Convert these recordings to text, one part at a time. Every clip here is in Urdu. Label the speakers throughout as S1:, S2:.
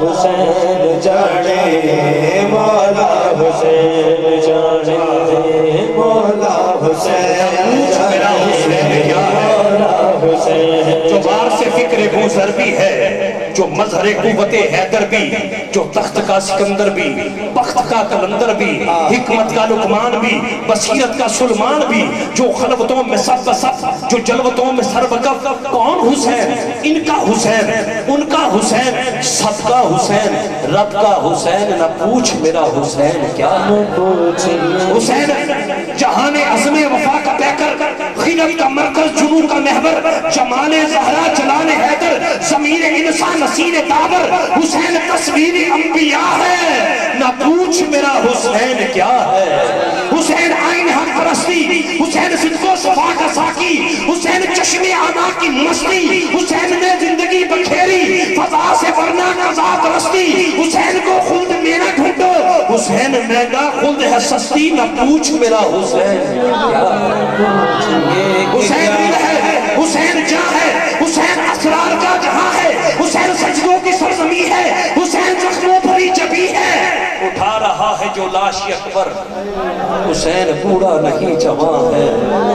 S1: حسین جانے مولا حسین جانے مولا حسین جانے مولا حسین
S2: جو بار سے فکر گوزر بھی ہے، جو مظہر قوت حیدر بھی، جو تخت کا سکندر بھی، بخت کا کلندر بھی، حکمت کا لقمان بھی، بصیرت کا سلمان بھی، جو خلوتوں میں سب بسب، جو جلوتوں میں سر بکف، کون حسین؟ ان کا حسین، ان کا حسین، سب کا حسین، رب کا حسین، نہ پوچھ میرا حسین کیا حسین جہان عظم وفا کا پیکر، خلق کا مرکز، جنوں کا محور، جمال زہرا جلال حیدر، ضمیر انسان نصیر دابر، حسین تصویر انبیاء ہے، نہ پوچھ میرا حسین کیا ہے حسین آئین حق پرستی، حسین صدق و صفا کا ساکی، حسین چشم آنا کی مستی، حسین نے زندگی بکھیری فضا سے ورنہ قضا پرستی، حسین کو خلد میرا ڈھونڈو، حسین مہنگا خلد ہے سستی، نہ پوچھ میرا حسین کیا ہے حسین دل ہے، حسین جاں ہے، حسین اسرار کا جہاں ہے، حسین سجدوں کی سرزمی ہے، حسین زخموں بھری جبی ہے، اٹھا رہا ہے جو لاش اکبر، حسین بوڑھا نہیں جوان ہے،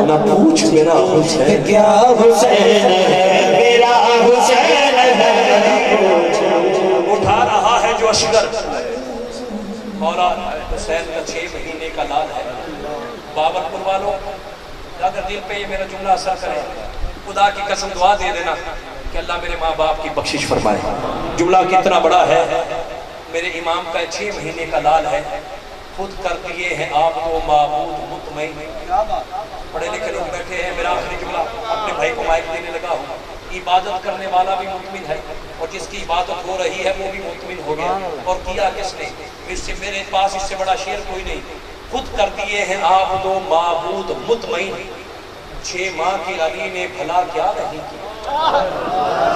S2: نہ پوچھ میرا حسین
S1: کیا حسین ہے میرا حسین ہے
S2: اٹھا رہا ہے جو اشگر، مولا حسین کا 6 مہینے کا لال ہے۔ باورپور والوں اگر دل پہ یہ میرا جملہ اثر کرے، خدا کی قسم دعا دے دینا کہ اللہ میرے ماں باپ کی بخشش فرمائے۔ جملہ کتنا بڑا ہے، میرے امام کا 6 مہینے کا لال ہے، خود کر دیے ہیں آپ کو معبود مطمئن۔ پڑھے لکھے لوگ بیٹھے ہیں، میرا آخری جملہ اپنے بھائی کو مائک دینے لگا ہوں، عبادت کرنے والا بھی مطمئن ہے اور جس کی عبادت ہو رہی ہے وہ بھی مطمئن ہو گیا، اور کیا کس نے؟ اس سے میرے پاس اس سے بڑا شعر کوئی نہیں، خود کر دیے ہیں آپ دو معبود مطمئن، 6 ماہ کی علی نے بھلا کیا نہیں کیا۔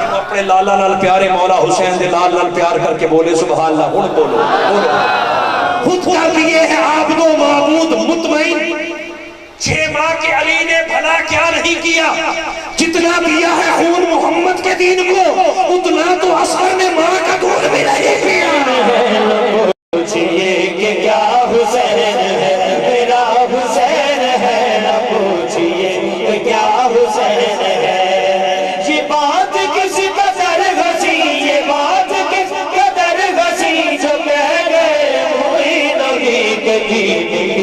S2: جنہوں اپنے لالا لال پیارے مولا حسین دے لال لال پیار کر کے بولے سبحان اللہ، ہن بولو خود کر دیے ہیں آپ دو معبود مطمئن، 6 ماہ کے علی نے بھلا کیا نہیں کیا، جتنا دیا ہے خون محمد کے دین کو اتنا تو اصغر نے ماں کا دودھ بھی نہیں پیا۔
S1: پوچھئے کہ کیا حسین ہے میرا حسین ہے، نہ پوچھئے کہ کیا حسین ہے، یہ بات کس قدر غسی، یہ بات کس قدر غسی، جو کہہ گئے ہوئی نہیں کہیں